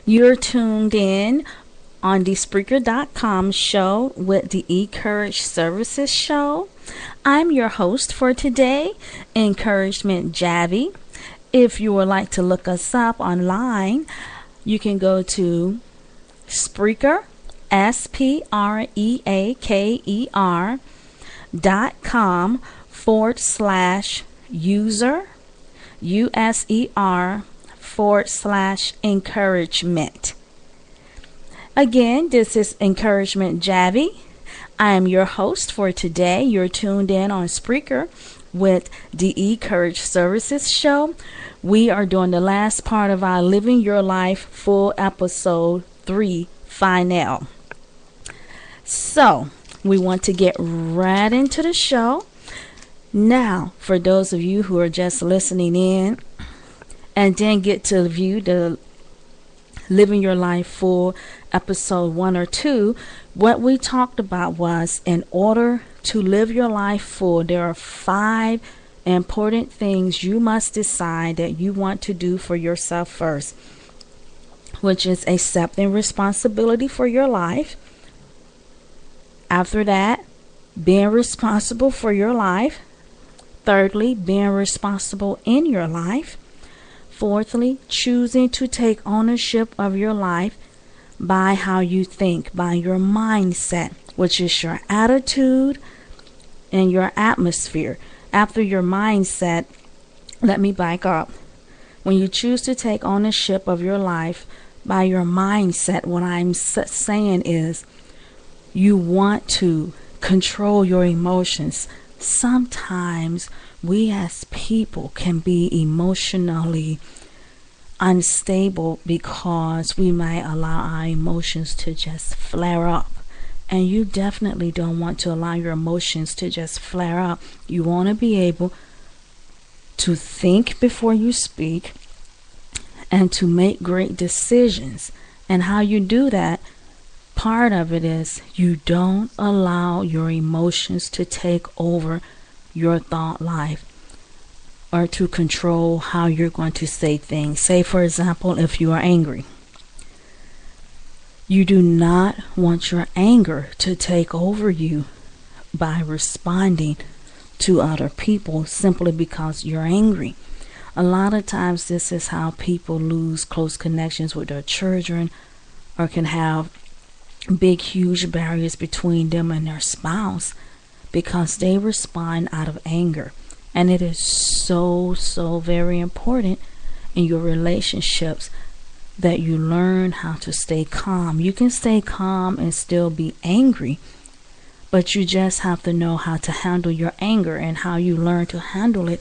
You're tuned in on the Spreaker.com show with the Encourage Services show. I'm your host for today, Encouragement Javi. If you would like to look us up online, you can go to Spreaker, Spreaker.com/user user/encouragement. Again, this is Encouragement Javi. I am your host for today. You're tuned in on Spreaker with the Encourage Services show. We are doing the last part of our Living Your Life full episode 3 final. So, we want to get right into the show. Now, for those of you who are just listening in and then get to view the Living Your Life full episode 1 or 2, what we talked about was, in order to live your life full, there are 5 important things you must decide that you want to do for yourself first, which is accepting responsibility for your life. After that, being responsible for your life. Thirdly, being responsible in your life. Fourthly, choosing to take ownership of your life by how you think, by your mindset, which is your attitude and your atmosphere. After your mindset, let me back up. When you choose to take ownership of your life by your mindset, what I'm saying is you want to control your emotions. Sometimes we as people can be emotionally unstable because we might allow our emotions to just flare up. And you definitely don't want to allow your emotions to just flare up. You want to be able to think before you speak and to make great decisions. And how you do that, part of it is you don't allow your emotions to take over your thought life or to control how you're going to say things. Say, for example, if you are angry, you do not want your anger to take over you by responding to other people simply because you're angry. A lot of times this is how people lose close connections with their children or can have big, huge barriers between them and their spouse because they respond out of anger. And it is so very important in your relationships that you learn how to stay calm. You can stay calm and still be angry, but you just have to know how to handle your anger. And how you learn to handle it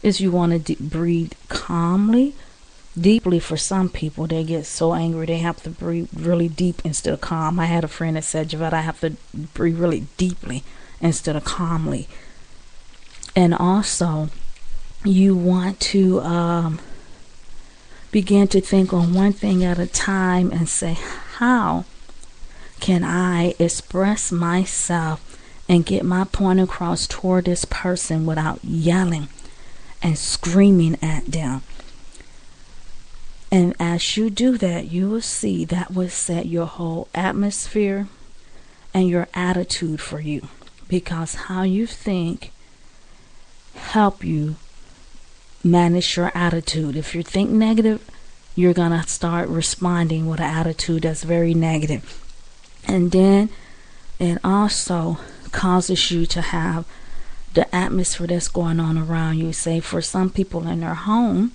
is you want to breathe calmly, deeply. For some people, they get so angry they have to breathe really deep instead of calm. I had a friend that said, Javette, I have to breathe really deeply instead of calmly. And also, you want to begin to think on one thing at a time and say, how can I express myself and get my point across toward this person without yelling and screaming at them? And as you do that, you will see that will set your whole atmosphere and your attitude for you, because how you think help you manage your attitude. If you think negative, you're gonna start responding with an attitude that's very negative. And then it also causes you to have the atmosphere that's going on around you. Say, for some people in their home,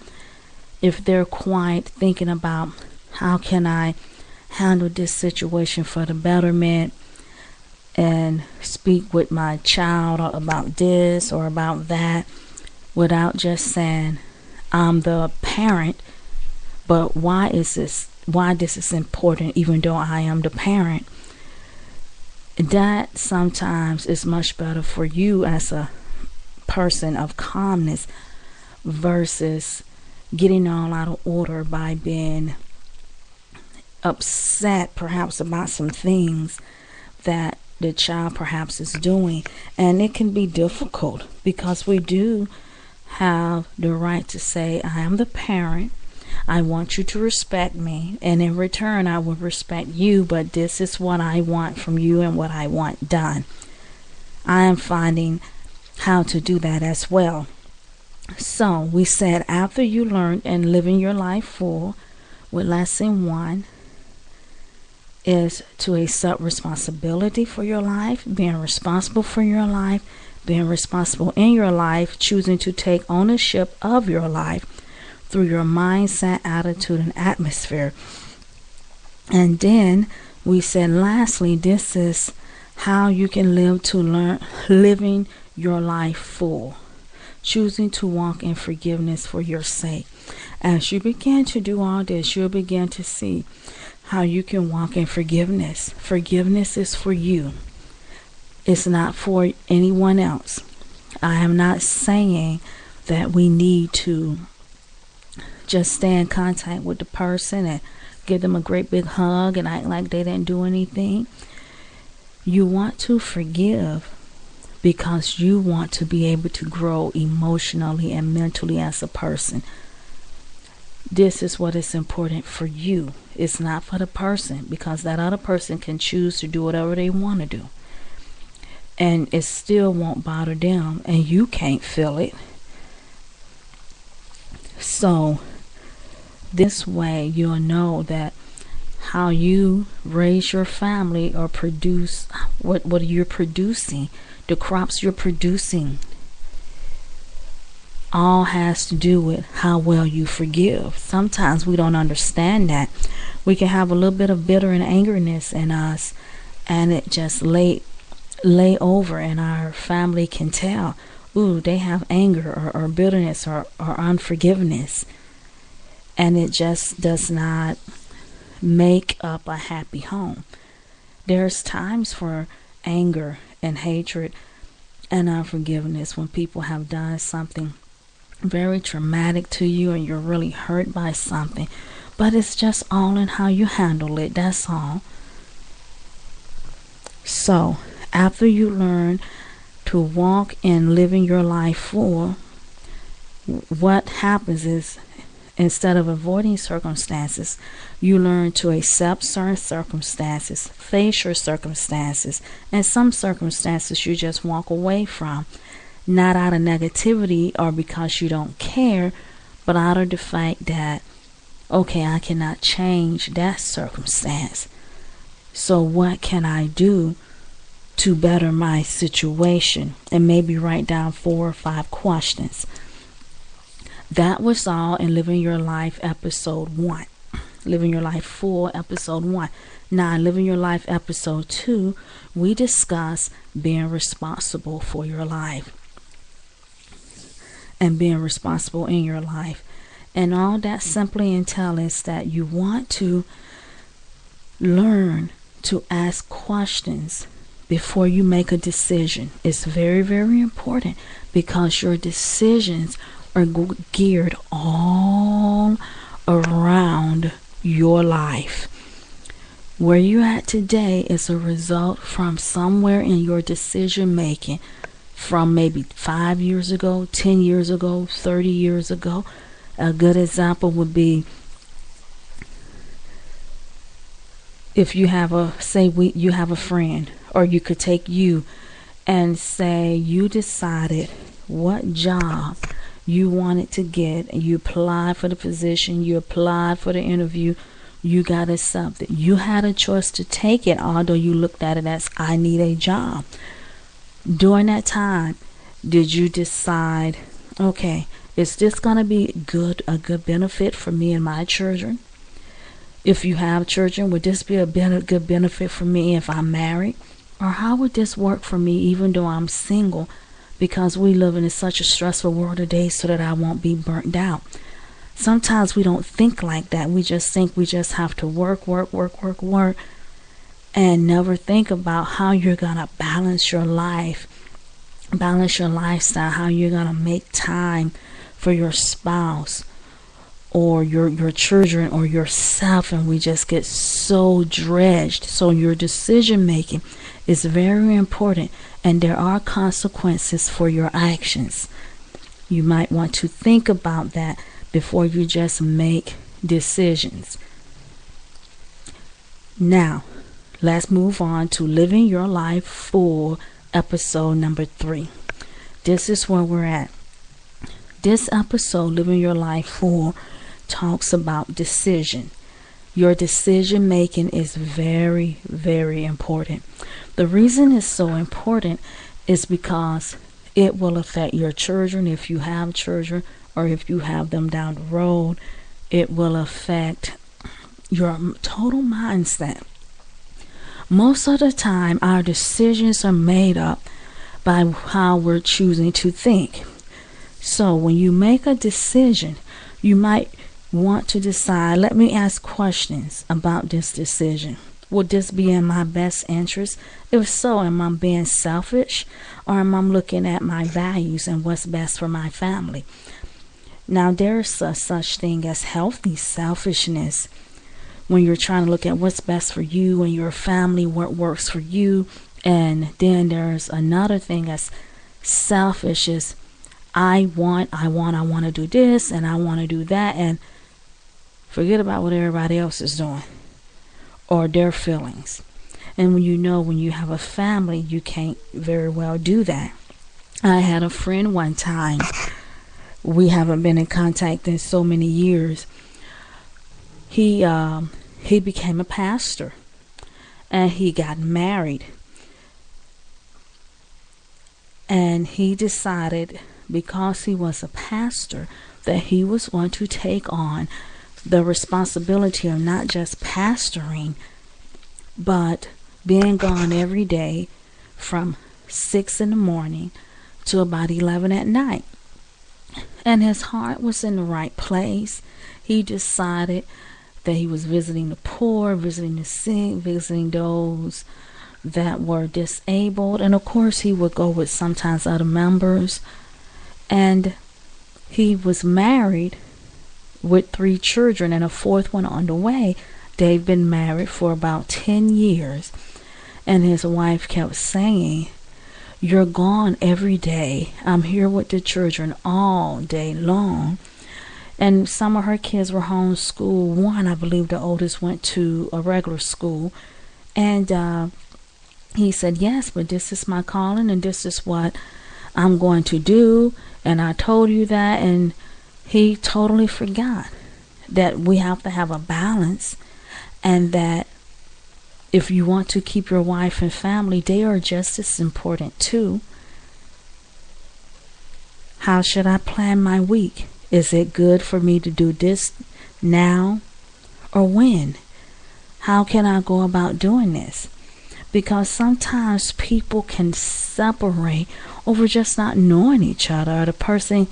if they're quiet, thinking about how can I handle this situation for the betterment and speak with my child about this or about that, without just saying, I'm the parent, but why this is important even though I am the parent. That sometimes is much better for you as a person of calmness versus getting all out of order by being upset perhaps about some things that the child perhaps is doing. And it can be difficult because we do have the right to say, I am the parent I want you to respect me, and in return, I will respect you, but this is what I want from you and what I want done. I am finding how to do that as well. So, we said after you learn and living your life full, with lesson 1 is to accept responsibility for your life, being responsible for your life, being responsible in your life, choosing to take ownership of your life through your mindset, attitude, and atmosphere. And then we said lastly, this is how you can live to learn living your life full, choosing to walk in forgiveness for your sake. As you begin to do all this, you'll begin to see how you can walk in forgiveness. Forgiveness is for you. It's not for anyone else. I am not saying that we need to just stay in contact with the person and give them a great big hug and act like they didn't do anything. You want to forgive because you want to be able to grow emotionally and mentally as a person. This is what is important for you. It's not for the person, because that other person can choose to do whatever they want to do, and it still won't bother them, and you can't feel it. So this way you'll know that how you raise your family or produce what you're producing, the crops you're producing, all has to do with how well you forgive. Sometimes we don't understand that. We can have a little bit of bitter and angerness in us, and it just lay over, and our family can tell, ooh, they have anger or bitterness or unforgiveness, and it just does not make up a happy home. There's times for anger and hatred and unforgiveness when people have done something very traumatic to you and you're really hurt by something, but it's just all in how you handle it. That's all. So after you learn to walk in living your life full, what happens is, instead of avoiding circumstances, you learn to accept certain circumstances, face your circumstances, and some circumstances you just walk away from. Not out of negativity or because you don't care, but out of the fact that, okay, I cannot change that circumstance. So what can I do to better my situation? And maybe write down 4 or 5 questions. That was all in Living Your Life episode 1. Living Your Life Full episode 1. Now in Living Your Life episode 2, we discuss being responsible for your life and being responsible in your life. And all that simply entails that you want to learn to ask questions before you make a decision. It's very, very important, because your decisions are geared all around your life. Where you're at today is a result from somewhere in your decision making from maybe 5 years ago, 10 years ago, 30 years ago. A good example would be if you have you have a friend, or you could take you and say you decided what job you wanted to get, and you applied for the position, you applied for the interview, you got accepted. You had a choice to take it, although you looked at it as, I need a job. During that time, did you decide, okay, is this going to be a good benefit for me and my children? If you have children, would this be a good benefit for me if I'm married? Or how would this work for me even though I'm single? Because we live in such a stressful world today, so that I won't be burnt out. Sometimes we don't think like that. We just think we just have to work, and never think about how you're going to balance your life, balance your lifestyle, how you're going to make time for your spouse or your children or yourself, and we just get so dredged. So your decision making is very important, and there are consequences for your actions. You might want to think about that before you just make decisions. Now, let's move on to Living Your Life Full, episode number 3. This is where we're at. This episode, Living Your Life Full, talks about decision. Your decision making is very, very important. The reason it's so important is because it will affect your children if you have children, or if you have them down the road. It will affect your total mindset. Most of the time, our decisions are made up by how we're choosing to think. So when you make a decision, you might want to decide, let me ask questions about this decision. Would this be in my best interest? If so, am I being selfish, or am I looking at my values and what's best for my family? Now, there's a such thing as healthy selfishness when you're trying to look at what's best for you and your family, what works for you. And then there's another thing as selfish is I want to do this and I want to do that, and forget about what everybody else is doing or their feelings. And when you have a family, you can't very well do that. I had a friend one time. We haven't been in contact in so many years. He became a pastor, and he got married. And he decided, because he was a pastor, that he was going to take on the responsibility of not just pastoring, but being gone every day from 6 in the morning to about 11 at night. And his heart was in the right place. He decided that he was visiting the poor, visiting the sick, visiting those that were disabled. And of course, he would go with sometimes other members. And he was married with 3 children and a 4th one on the way. They've been married for about 10 years. And his wife kept saying, "You're gone every day. I'm here with the children all day long." And some of her kids were homeschooled. One, I believe the oldest, went to a regular school. And he said, "Yes, but this is my calling and this is what I'm going to do. And I told you that." And he totally forgot that we have to have a balance, and that if you want to keep your wife and family, they are just as important too. How should I plan my week? Is it good for me to do this now or when? How can I go about doing this? Because sometimes people can separate over just not knowing each other, or the person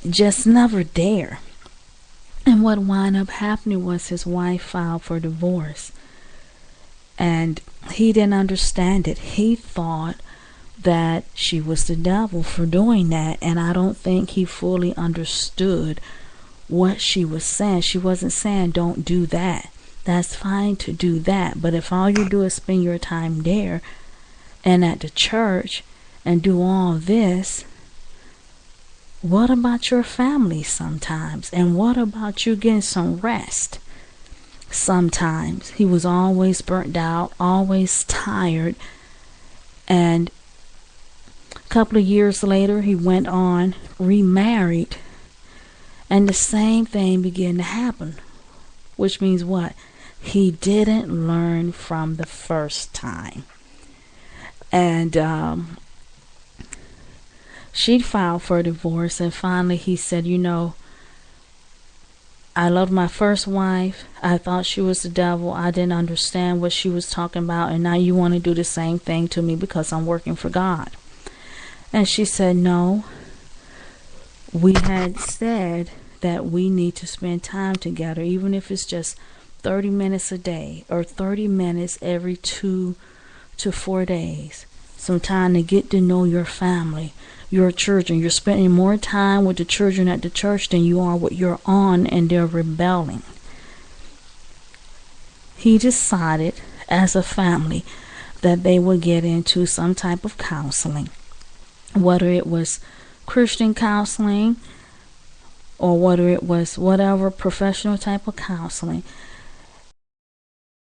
just never there. And what wound up happening was his wife filed for divorce. And he didn't understand it. He thought that she was the devil for doing that. And I don't think he fully understood what she was saying. She wasn't saying, don't do that. That's fine to do that. But if all you do is spend your time there and at the church and do all this, what about your family sometimes? And what about you getting some rest? Sometimes he was always burnt out, always tired. And a couple of years later, he went on, remarried, and the same thing began to happen. Which means what? He didn't learn from the first time. And she filed for divorce, and finally he said, I loved my first wife. I thought she was the devil. I didn't understand what she was talking about, and now you want to do the same thing to me because I'm working for God. And she said, no. We had said that we need to spend time together, even if it's just 30 minutes a day or 30 minutes every 2 to 4 days. Some time to get to know your family, your children. You're spending more time with the children at the church than you are with your aunt, and they're rebelling. He decided as a family that they would get into some type of counseling, whether it was Christian counseling or whether it was whatever professional type of counseling,